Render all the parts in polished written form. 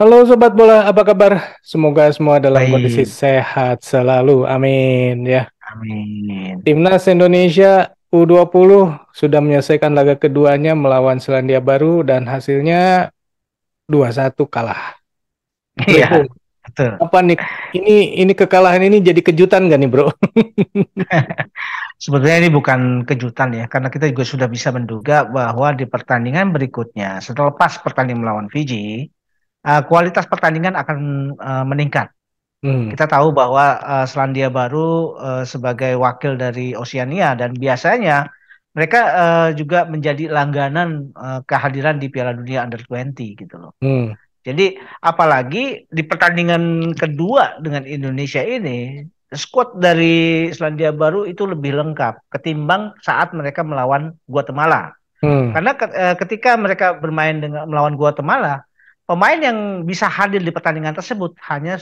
Halo Sobat Bola, apa kabar? Semoga semua dalam kondisi Baik, sehat selalu. Amin ya. amin. Timnas Indonesia U20 sudah menyelesaikan laga keduanya melawan Selandia Baru dan hasilnya 2-1 kalah. Iya, Bro, betul. apa nih? Ini kekalahan ini jadi kejutan gak nih, Bro? Sebetulnya ini bukan kejutan ya, karena kita juga sudah bisa menduga bahwa di pertandingan berikutnya, setelah pas pertandingan melawan Fiji, kualitas pertandingan akan meningkat. Hmm, Kita tahu bahwa Selandia Baru sebagai wakil dari Oseania dan biasanya mereka juga menjadi langganan kehadiran di Piala Dunia Under 20 gitu loh. hmm, Jadi apalagi di pertandingan kedua dengan Indonesia ini, skuad dari Selandia Baru itu lebih lengkap ketimbang saat mereka melawan Guatemala. hmm, Karena ketika mereka bermain dengan melawan Guatemala, pemain yang bisa hadir di pertandingan tersebut hanya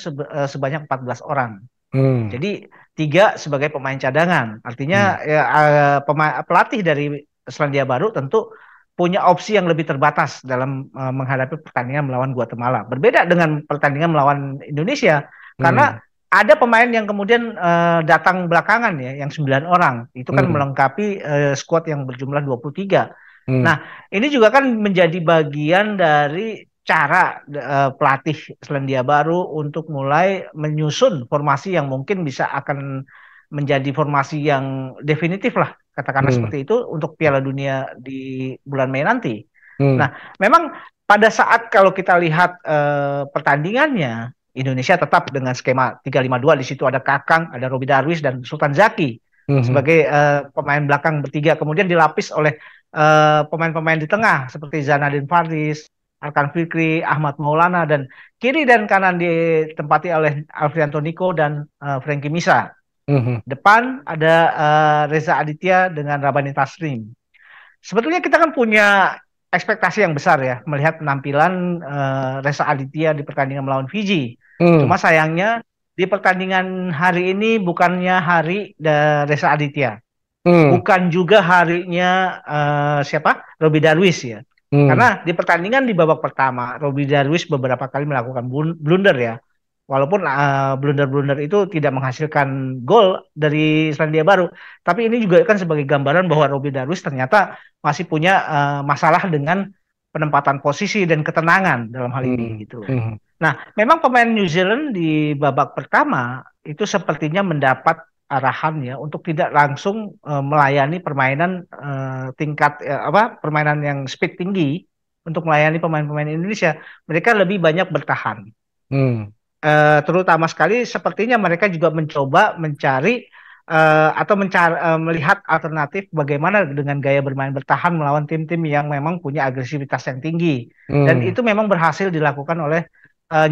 sebanyak 14 orang. hmm, Jadi tiga sebagai pemain cadangan. hmm, Artinya ya, pelatih dari Selandia Baru tentu punya opsi yang lebih terbatas dalam menghadapi pertandingan melawan Guatemala. Berbeda dengan pertandingan melawan Indonesia karena hmm, ada pemain yang kemudian datang belakangan ya, yang 9 orang. Itu kan hmm, melengkapi skuad yang berjumlah 23. hmm, Nah, ini juga kan menjadi bagian dari cara pelatih Selandia Baru untuk mulai menyusun formasi yang mungkin bisa akan menjadi formasi yang definitif lah, katakanlah hmm, seperti itu untuk Piala Dunia di bulan Mei nanti. hmm, Nah, memang pada saat kalau kita lihat pertandingannya, Indonesia tetap dengan skema 3-5-2. Di situ ada Kakang, ada Robi Darwis dan Sultan Zaki hmm, sebagai pemain belakang bertiga. Kemudian dilapis oleh pemain-pemain di tengah seperti Zanadin Faris, Arkan Fikri, Ahmad Maulana, dan kiri dan kanan ditempati oleh Alfrianto Niko dan Frankie Misa. hmm, Depan ada Reza Aditya dengan Rabani Taslim. Sebetulnya kita kan punya ekspektasi yang besar ya melihat penampilan Reza Aditya di pertandingan melawan Fiji. hmm, Cuma sayangnya di pertandingan hari ini bukannya hari Reza Aditya, hmm, bukan juga harinya siapa? Robi Darwis ya. hmm, Karena di pertandingan di babak pertama, Robi Darwis beberapa kali melakukan blunder ya. Walaupun blunder-blunder itu tidak menghasilkan gol dari Selandia Baru, tapi ini juga kan sebagai gambaran bahwa Robi Darwis ternyata masih punya masalah dengan penempatan posisi dan ketenangan dalam hal ini hmm, gitu. hmm, Nah, memang pemain New Zealand di babak pertama itu sepertinya mendapat arahan ya untuk tidak langsung melayani permainan tingkat apa permainan yang speed tinggi untuk melayani pemain-pemain Indonesia. Mereka lebih banyak bertahan. hmm, Terutama sekali sepertinya mereka juga mencoba mencari atau melihat alternatif bagaimana dengan gaya bermain bertahan melawan tim-tim yang memang punya agresivitas yang tinggi. Dan hmm, itu memang berhasil dilakukan oleh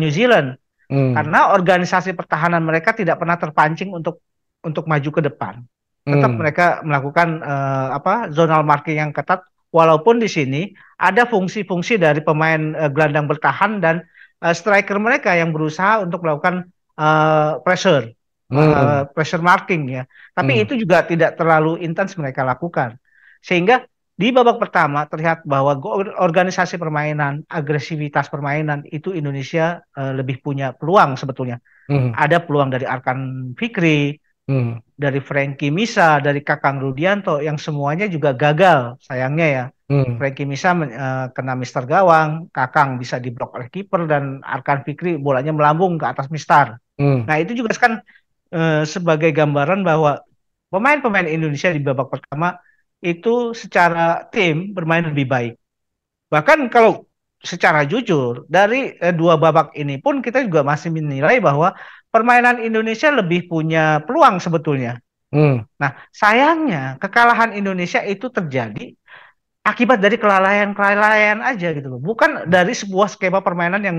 New Zealand hmm, karena organisasi pertahanan mereka tidak pernah terpancing untuk maju ke depan. Tetap hmm, mereka melakukan apa zonal marking yang ketat walaupun di sini ada fungsi-fungsi dari pemain gelandang bertahan dan striker mereka yang berusaha untuk melakukan pressure hmm, pressure marking ya. Tapi hmm, itu juga tidak terlalu intens mereka lakukan. Sehingga di babak pertama terlihat bahwa organisasi permainan, agresivitas permainan itu Indonesia lebih punya peluang sebetulnya. hmm, Ada peluang dari Arkan Fikri, hmm, dari Frankie Misa, dari Kakang Rudianto yang semuanya juga gagal sayangnya ya. hmm, Frankie Misa kena Mister Gawang, Kakang bisa diblok oleh kiper dan Arkan Fikri bolanya melambung ke atas Mister. hmm, Nah, itu juga kan sebagai gambaran bahwa pemain-pemain Indonesia di babak pertama itu secara tim bermain lebih baik. Bahkan kalau secara jujur dari dua babak ini pun kita juga masih menilai bahwa permainan Indonesia lebih punya peluang sebetulnya. hmm, Nah, sayangnya kekalahan Indonesia itu terjadi akibat dari kelalaian-kelalaian aja gitu loh. Bukan dari sebuah skema permainan yang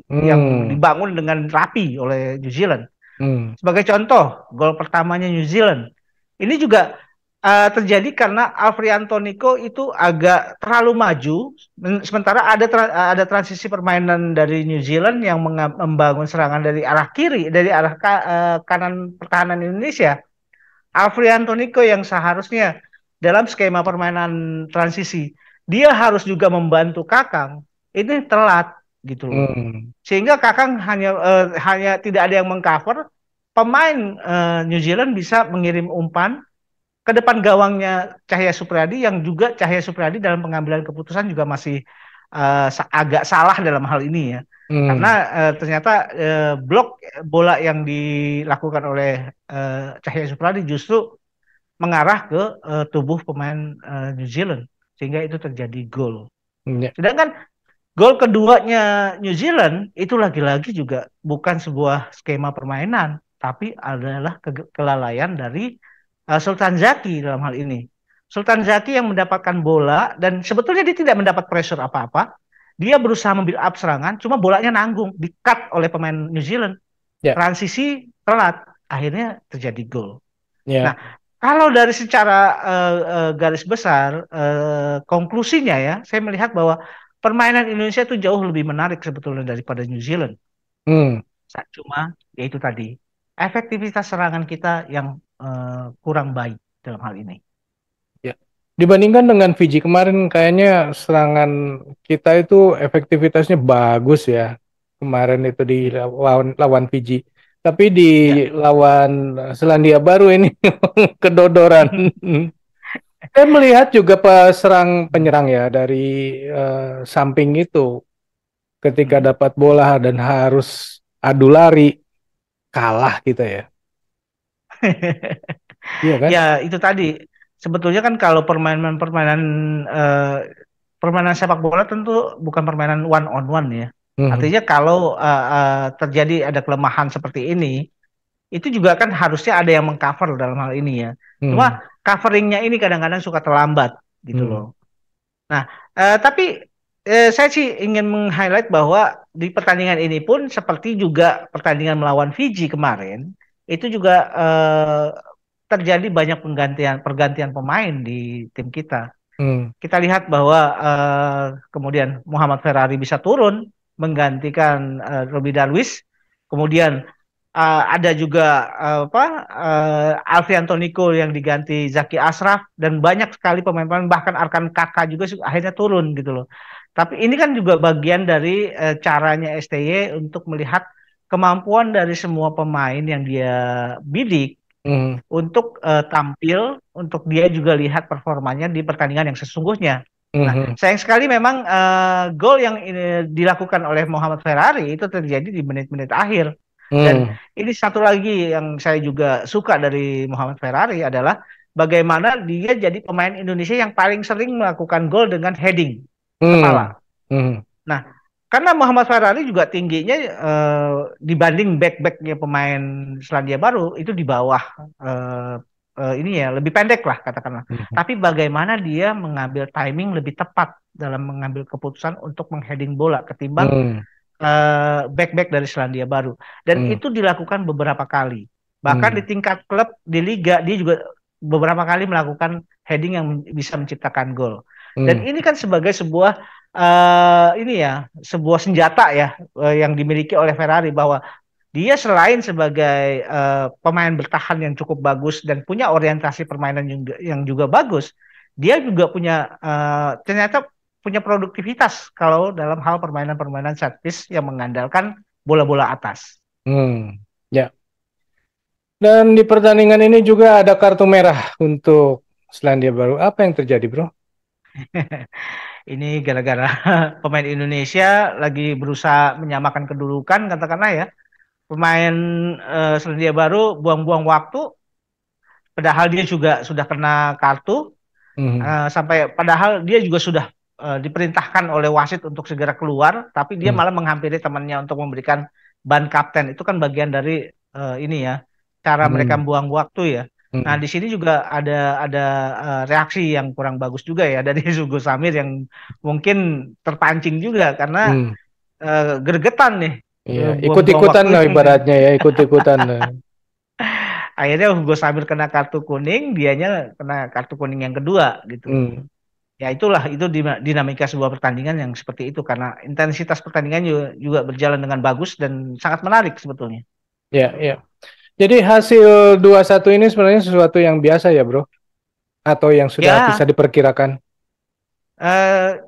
hmm, dibangun dengan rapi oleh New Zealand. hmm, Sebagai contoh, gol pertamanya New Zealand. Ini juga terjadi karena Alfrianto Niko itu agak terlalu maju, sementara ada transisi permainan dari New Zealand yang membangun serangan dari arah kiri, dari arah kanan pertahanan Indonesia. Alfrianto Niko yang seharusnya dalam skema permainan transisi, dia harus juga membantu Kakang. Ini telat. gitu loh. Hmm. Sehingga Kakang hanya tidak ada yang mengcover, pemain New Zealand bisa mengirim umpan ke depan gawangnya Cahya Supriyadi, yang juga Cahya Supriyadi dalam pengambilan keputusan juga masih agak salah dalam hal ini ya. Karena Hmm. ternyata blok bola yang dilakukan oleh Cahya Supriyadi justru mengarah ke tubuh pemain New Zealand, sehingga itu terjadi gol. Ya. Sedangkan gol keduanya New Zealand itu lagi-lagi juga bukan sebuah skema permainan, tapi adalah kelalaian dari Sultan Zaki dalam hal ini. Sultan Zaki yang mendapatkan bola dan sebetulnya dia tidak mendapat pressure apa-apa. Dia berusaha membuild up serangan, cuma bolanya nanggung, di-cut oleh pemain New Zealand. Ya. Transisi telat, akhirnya terjadi gol. Nah, Ya. kalau dari secara garis besar, konklusinya ya, saya melihat bahwa permainan Indonesia itu jauh lebih menarik sebetulnya daripada New Zealand. Hmm. Cuma, yaitu tadi, efektivitas serangan kita yang kurang baik dalam hal ini. Ya. Dibandingkan dengan Fiji kemarin, kayaknya serangan kita itu efektivitasnya bagus ya. Kemarin itu di lawan lawan Fiji. Tapi di Ya. lawan Selandia Baru ini kedodoran. Saya melihat juga penyerang ya dari samping itu ketika Hmm. dapat bola dan harus adu lari kalah kita ya. Iya kan? Ya, itu tadi. Sebetulnya kan kalau permainan-permainan eh, permainan sepak bola tentu bukan permainan one on one ya. Mhm. Artinya kalau terjadi ada kelemahan seperti ini, itu juga kan harusnya ada yang mengcover dalam hal ini ya. Cuma Hmm. coveringnya ini kadang-kadang suka terlambat gitu loh. Hmm. Nah, tapi saya sih ingin meng-highlight bahwa di pertandingan ini pun seperti juga pertandingan melawan Fiji kemarin, itu juga terjadi banyak pergantian pemain di tim kita. Hmm. Kita lihat bahwa kemudian Muhammad Ferrari bisa turun menggantikan Robbie Darwis. Kemudian ada juga Alfian Toniko yang diganti Zaki Ashraf, dan banyak sekali pemain-pemain, bahkan Arkan Kakak juga akhirnya turun gitu loh. Tapi ini kan juga bagian dari caranya STY untuk melihat kemampuan dari semua pemain yang dia bidik Hmm. untuk tampil, untuk dia juga lihat performanya di pertandingan yang sesungguhnya. Nah, Hmm. sayang sekali memang gol yang ini dilakukan oleh Muhammad Ferrari itu terjadi di menit-menit akhir. Dan Hmm. ini satu lagi yang saya juga suka dari Muhammad Ferrari adalah bagaimana dia jadi pemain Indonesia yang paling sering melakukan gol dengan heading Hmm. kepala. Hmm. Nah, karena Muhammad Farari juga tingginya dibanding back-backnya pemain Selandia Baru itu di bawah eh, ini ya, lebih pendek lah katakanlah. Hmm. Tapi bagaimana dia mengambil timing lebih tepat dalam mengambil keputusan untuk mengheading bola ketimbang Hmm. back-back dari Selandia Baru. Dan Hmm. itu dilakukan beberapa kali. Bahkan di Hmm. tingkat klub di liga dia juga beberapa kali melakukan heading yang bisa menciptakan gol. Dan Hmm. ini kan sebagai sebuah ini ya, sebuah senjata ya yang dimiliki oleh Ferrari, bahwa dia selain sebagai pemain bertahan yang cukup bagus dan punya orientasi permainan yang juga bagus, dia juga punya ternyata punya produktivitas kalau dalam hal permainan-permainan set piece yang mengandalkan bola-bola atas. Hmm. Ya. Dan di pertandingan ini juga ada kartu merah untuk Selandia Baru. Apa yang terjadi, Bro? Ini gara-gara pemain Indonesia lagi berusaha menyamakan kedudukan katakanlah ya. Pemain Selandia Baru buang-buang waktu, padahal dia juga sudah kena kartu. Hmm. Sampai padahal dia juga sudah diperintahkan oleh wasit untuk segera keluar, tapi dia Hmm. malah menghampiri temannya untuk memberikan ban kapten. Itu kan bagian dari ini ya, cara mereka Hmm. membuang waktu ya. Nah, Hmm. di sini juga ada reaksi yang kurang bagus juga ya dari Hugo Samir, yang mungkin terpancing juga karena Hmm. gregetan nih, Iya, buang-buang ikut-ikutan waktu. lah ibaratnya ya, ikut-ikutan. Akhirnya Hugo Samir kena kartu kuning, dianya kena kartu kuning yang kedua gitu. Hmm. Ya itulah, itu dinamika sebuah pertandingan yang seperti itu, karena intensitas pertandingan juga berjalan dengan bagus dan sangat menarik sebetulnya. Ya, ya. Jadi hasil 2-1 ini sebenarnya sesuatu yang biasa ya, Bro? Atau yang sudah bisa Ya, diperkirakan?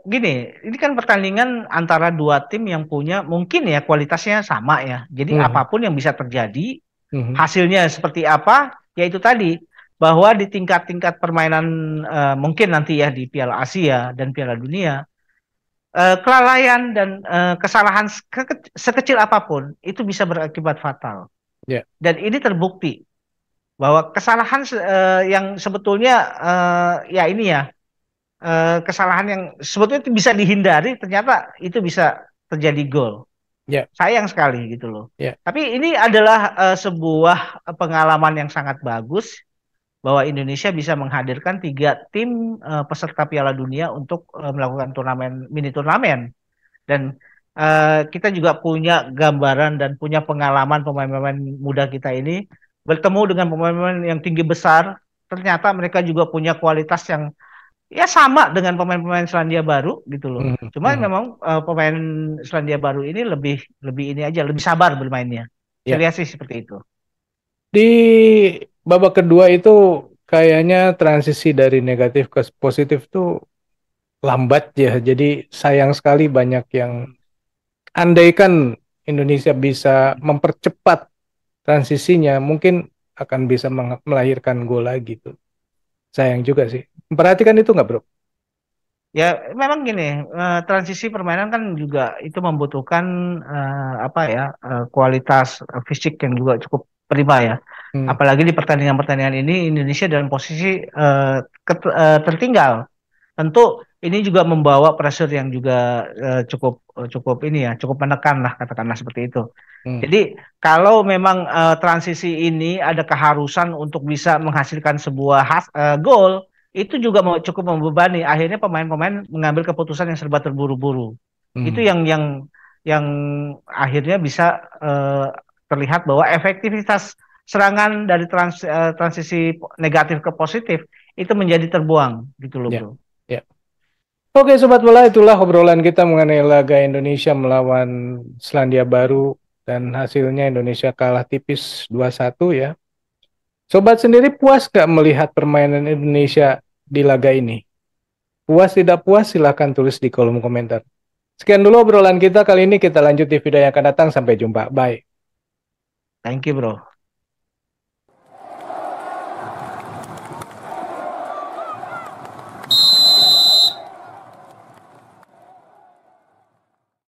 Gini, ini kan pertandingan antara dua tim yang punya mungkin ya kualitasnya sama ya. Jadi Mhm, apapun yang bisa terjadi, mhm, hasilnya seperti apa, yaitu tadi bahwa di tingkat-tingkat permainan mungkin nanti ya di Piala Asia dan Piala Dunia, kelalaian dan kesalahan sekecil apapun itu bisa berakibat fatal. ya, Dan ini terbukti bahwa kesalahan yang sebetulnya ya ini ya kesalahan yang sebetulnya itu bisa dihindari, ternyata itu bisa terjadi gol. ya, Sayang sekali gitu loh. ya, Tapi ini adalah sebuah pengalaman yang sangat bagus bahwa Indonesia bisa menghadirkan tiga tim peserta Piala Dunia untuk melakukan mini turnamen dan kita juga punya gambaran dan punya pengalaman pemain-pemain muda kita ini bertemu dengan pemain-pemain yang tinggi besar. Ternyata mereka juga punya kualitas yang ya sama dengan pemain-pemain Selandia Baru gitu loh. mhm, Cuma mhm, memang pemain Selandia Baru ini lebih lebih ini aja, lebih sabar bermainnya. Saya ya. lihat sih seperti itu. Di babak kedua itu kayaknya transisi dari negatif ke positif tuh lambat ya. Jadi sayang sekali banyak yang andaikan Indonesia bisa mempercepat transisinya, mungkin akan bisa melahirkan gol lagi tuh. Sayang juga sih. Perhatikan itu nggak, bro? Ya memang gini, transisi permainan kan juga itu membutuhkan apa ya kualitas fisik yang juga cukup prima ya. Hmm, Apalagi di pertandingan-pertandingan ini Indonesia dalam posisi tertinggal. Tentu ini juga membawa pressure yang juga cukup cukup ini ya, cukup menekan lah katakanlah seperti itu. hmm, Jadi kalau memang transisi ini ada keharusan untuk bisa menghasilkan sebuah gol, itu juga cukup membebani. Akhirnya pemain-pemain mengambil keputusan yang serba terburu-buru. Itu hmm. yang akhirnya bisa eh, terlihat bahwa efektivitas serangan dari transisi negatif ke positif itu menjadi terbuang gitu loh, Ya, bro. ya. Oke, Sobat Bola, itulah obrolan kita mengenai laga Indonesia melawan Selandia Baru dan hasilnya Indonesia kalah tipis 2-1 ya. Sobat sendiri puas gak melihat permainan Indonesia di laga ini? Puas tidak puas silahkan tulis di kolom komentar. Sekian dulu obrolan kita kali ini, kita lanjut di video yang akan datang. Sampai jumpa. Bye. Thank you, bro.